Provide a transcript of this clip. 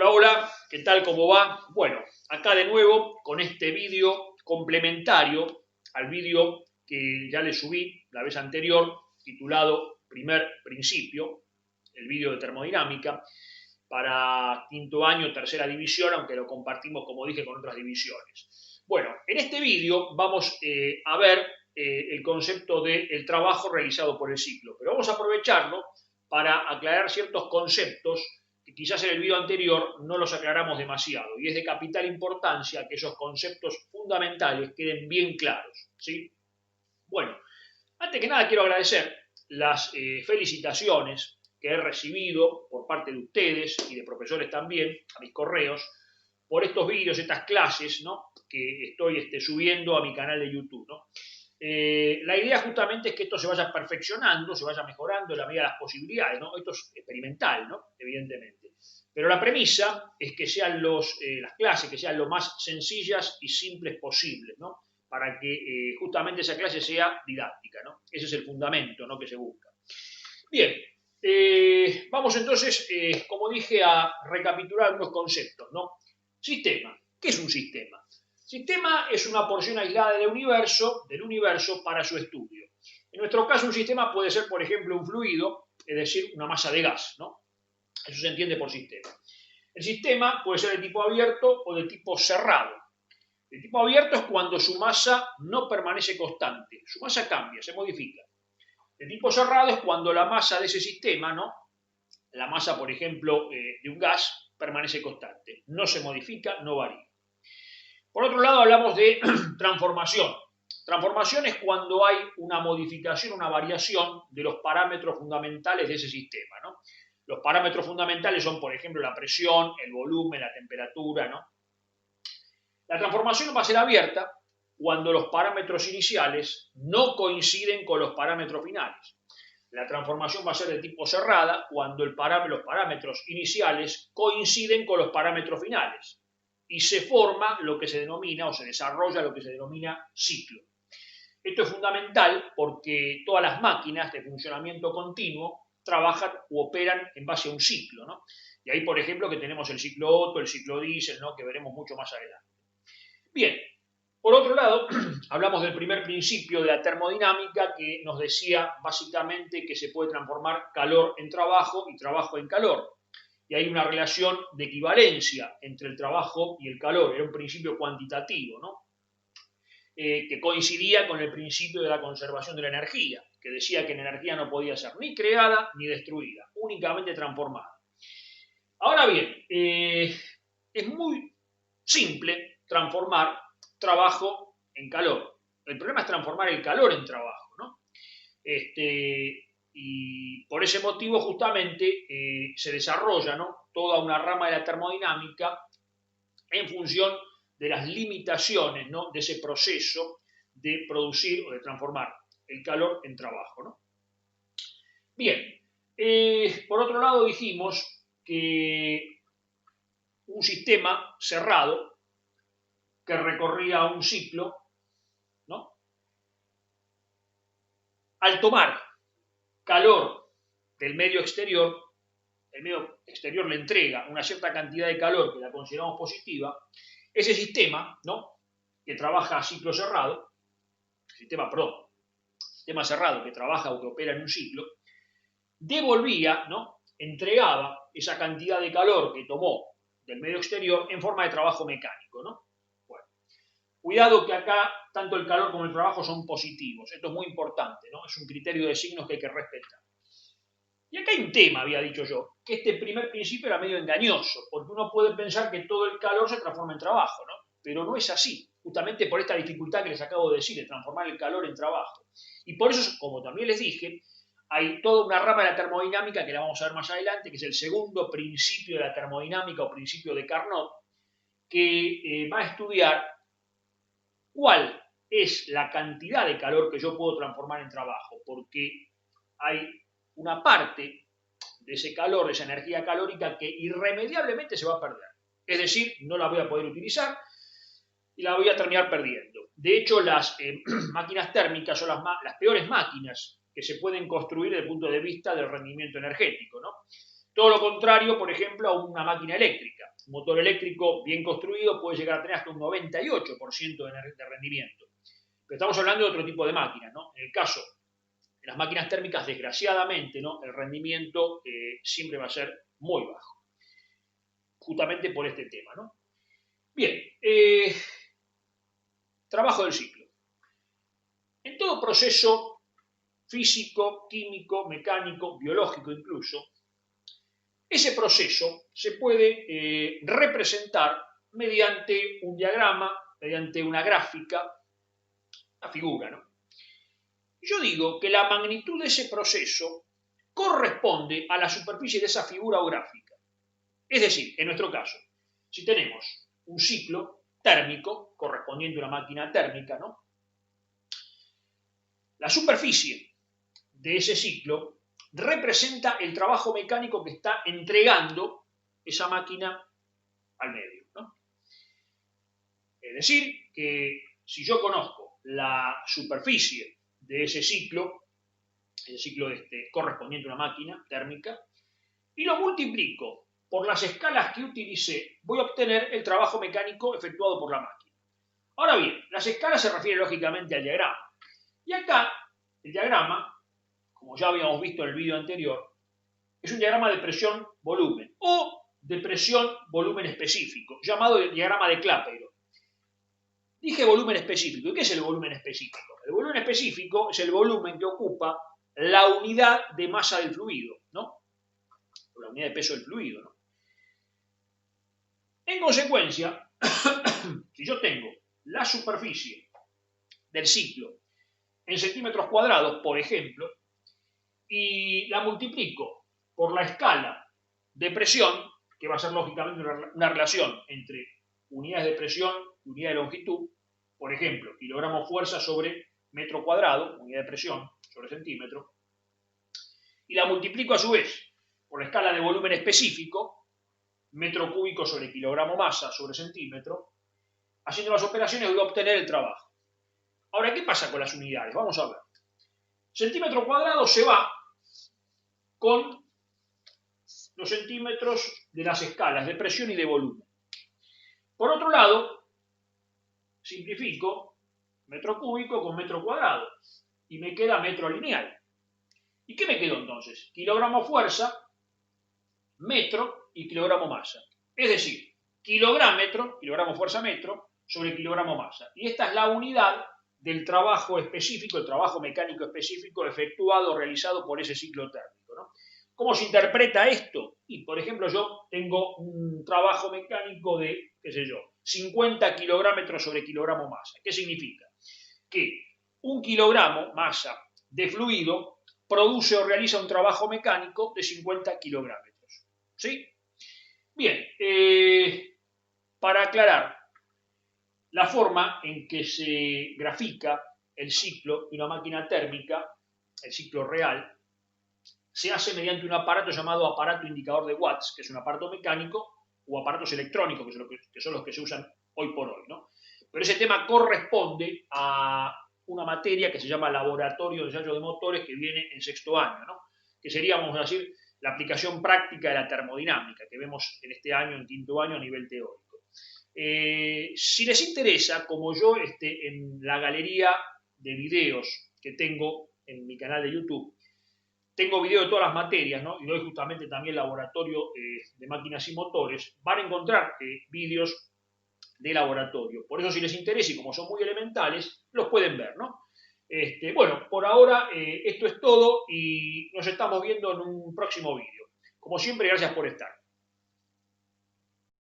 Hola, hola, ¿qué tal? ¿Cómo va? Bueno, acá de nuevo con este vídeo complementario al vídeo que ya le subí la vez anterior, titulado Primer Principio, el vídeo de termodinámica, para quinto año, tercera división, aunque lo compartimos, como dije, con otras divisiones. Bueno, en este vídeo vamos a ver el concepto del trabajo realizado por el ciclo, pero vamos a aprovecharlo para aclarar ciertos conceptos que quizás en el video anterior no los aclaramos demasiado, y es de capital importancia que esos conceptos fundamentales queden bien claros, ¿sí? Bueno, antes que nada quiero agradecer las felicitaciones que he recibido por parte de ustedes y de profesores también, a mis correos, por estos vídeos, estas clases, ¿no?, que estoy subiendo a mi canal de YouTube, ¿no? La idea justamente es que esto se vaya perfeccionando, se vaya mejorando en la medida de las posibilidades, ¿no? Esto es experimental, ¿no?, evidentemente. Pero la premisa es que sean las clases, que sean lo más sencillas y simples posibles, ¿no?, para que justamente esa clase sea didáctica, ¿no? Ese es el fundamento, ¿no?, que se busca. Bien, vamos entonces, como dije, a recapitular algunos conceptos, ¿no? Sistema. ¿Qué es un sistema? Sistema es una porción aislada del universo para su estudio. En nuestro caso, un sistema puede ser, por ejemplo, un fluido, es decir, una masa de gas, ¿no? Eso se entiende por sistema. El sistema puede ser de tipo abierto o de tipo cerrado. El tipo abierto es cuando su masa no permanece constante, su masa cambia, se modifica. El tipo cerrado es cuando la masa de ese sistema, ¿no?, la masa, por ejemplo, de un gas, permanece constante, no se modifica, no varía. Por otro lado, hablamos de transformación. Transformación es cuando hay una modificación, una variación de los parámetros fundamentales de ese sistema, ¿no? Los parámetros fundamentales son, por ejemplo, la presión, el volumen, la temperatura, ¿no? La transformación va a ser abierta cuando los parámetros iniciales no coinciden con los parámetros finales. La transformación va a ser de tipo cerrada cuando los parámetros iniciales coinciden con los parámetros finales y se forma lo que se denomina, o se desarrolla lo que se denomina ciclo. Esto es fundamental porque todas las máquinas de funcionamiento continuo trabajan u operan en base a un ciclo, ¿no? Y ahí, por ejemplo, que tenemos el ciclo Otto, el ciclo Diesel, ¿no?, que veremos mucho más adelante. Bien, por otro lado, hablamos del primer principio de la termodinámica, que nos decía básicamente que se puede transformar calor en trabajo y trabajo en calor. Y hay una relación de equivalencia entre el trabajo y el calor, era un principio cuantitativo, ¿no?, que coincidía con el principio de la conservación de la energía, que decía que la energía no podía ser ni creada ni destruida, únicamente transformada. Ahora bien, es muy simple transformar trabajo en calor. El problema es transformar el calor en trabajo, ¿no? Y por ese motivo justamente se desarrolla, ¿no?, toda una rama de la termodinámica en función de las limitaciones, ¿no?, de ese proceso de producir o de transformar el calor en trabajo, ¿no? Bien, por otro lado dijimos que un sistema cerrado que recorría un ciclo, ¿no?, al tomar calor del medio exterior, el medio exterior le entrega una cierta cantidad de calor que la consideramos positiva, ese sistema, ¿no?, que trabaja a ciclo cerrado, sistema cerrado que trabaja o que opera en un ciclo, devolvía, ¿no?, entregaba esa cantidad de calor que tomó del medio exterior en forma de trabajo mecánico, ¿no? Bueno, cuidado que acá tanto el calor como el trabajo son positivos, esto es muy importante, ¿no?, es un criterio de signos que hay que respetar. Y acá hay un tema, había dicho yo, que este primer principio era medio engañoso, porque uno puede pensar que todo el calor se transforma en trabajo, ¿no? Pero no es así, justamente por esta dificultad que les acabo de decir, de transformar el calor en trabajo. Y por eso, como también les dije, hay toda una rama de la termodinámica que la vamos a ver más adelante, que es el segundo principio de la termodinámica o principio de Carnot, que va a estudiar cuál es la cantidad de calor que yo puedo transformar en trabajo, porque hay una parte de ese calor, de esa energía calórica, que irremediablemente se va a perder. Es decir, no la voy a poder utilizar y la voy a terminar perdiendo. De hecho, las máquinas térmicas son las peores máquinas que se pueden construir desde el punto de vista del rendimiento energético, ¿no? Todo lo contrario, por ejemplo, a una máquina eléctrica. Un motor eléctrico bien construido puede llegar a tener hasta un 98% de rendimiento. Pero estamos hablando de otro tipo de máquinas, ¿no? En el caso de las máquinas térmicas, desgraciadamente, ¿no? El rendimiento siempre va a ser muy bajo. Justamente por este tema, ¿no? Bien, trabajo del ciclo. En todo proceso físico, químico, mecánico, biológico incluso, ese proceso se puede representar mediante un diagrama, mediante una gráfica, una figura, ¿no? Yo digo que la magnitud de ese proceso corresponde a la superficie de esa figura o gráfica. Es decir, en nuestro caso, si tenemos un ciclo térmico correspondiente a una máquina térmica, ¿no? La superficie de ese ciclo representa el trabajo mecánico que está entregando esa máquina al medio, ¿no? Es decir, que si yo conozco la superficie de ese ciclo correspondiente a una máquina térmica, y lo multiplico por las escalas que utilicé, voy a obtener el trabajo mecánico efectuado por la máquina. Ahora bien, las escalas se refieren lógicamente al diagrama. Y acá, el diagrama, como ya habíamos visto en el vídeo anterior, es un diagrama de presión-volumen o de presión-volumen específico, llamado el diagrama de Clapeyron. Dije volumen específico. ¿Y qué es el volumen específico? El volumen específico es el volumen que ocupa la unidad de masa del fluido, ¿no? O la unidad de peso del fluido, ¿no? En consecuencia, si yo tengo la superficie del ciclo en centímetros cuadrados, por ejemplo, y la multiplico por la escala de presión, que va a ser lógicamente una relación entre unidades de presión y unidad de longitud, por ejemplo, kilogramo fuerza sobre metro cuadrado, unidad de presión sobre centímetro, y la multiplico a su vez por la escala de volumen específico, metro cúbico sobre kilogramo masa sobre centímetro, haciendo las operaciones voy a obtener el trabajo. Ahora, ¿qué pasa con las unidades? Vamos a ver. Centímetro cuadrado se va con los centímetros de las escalas de presión y de volumen. Por otro lado, simplifico metro cúbico con metro cuadrado y me queda metro lineal. ¿Y qué me quedó entonces? Kilogramo fuerza, metro y kilogramo masa. Es decir, kilogramo fuerza metro sobre kilogramo masa. Y esta es la unidad del trabajo específico, el trabajo mecánico específico efectuado, realizado por ese ciclo térmico, ¿no? ¿Cómo se interpreta esto? Y, por ejemplo, yo tengo un trabajo mecánico de, qué sé yo, 50 kilogramos sobre kilogramo masa. ¿Qué significa? Que un kilogramo masa de fluido produce o realiza un trabajo mecánico de 50 kilogramos. ¿Sí? Bien, para aclarar, la forma en que se grafica el ciclo de una máquina térmica, el ciclo real, se hace mediante un aparato llamado aparato indicador de Watts, que es un aparato mecánico, o aparatos electrónicos, que son los que se usan hoy por hoy, ¿no? Pero ese tema corresponde a una materia que se llama Laboratorio de Ensayo de Motores, que viene en sexto año, ¿no? Que sería, vamos a decir, la aplicación práctica de la termodinámica, que vemos en este año, en quinto año, a nivel teórico. Si les interesa, como yo en la galería de videos que tengo en mi canal de YouTube, tengo videos de todas las materias, ¿no? Y hoy justamente también laboratorio de máquinas y motores, van a encontrar vídeos de laboratorio. Por eso, si les interesa y como son muy elementales, los pueden ver, ¿no? Bueno, por ahora esto es todo y nos estamos viendo en un próximo vídeo. Como siempre, gracias por estar.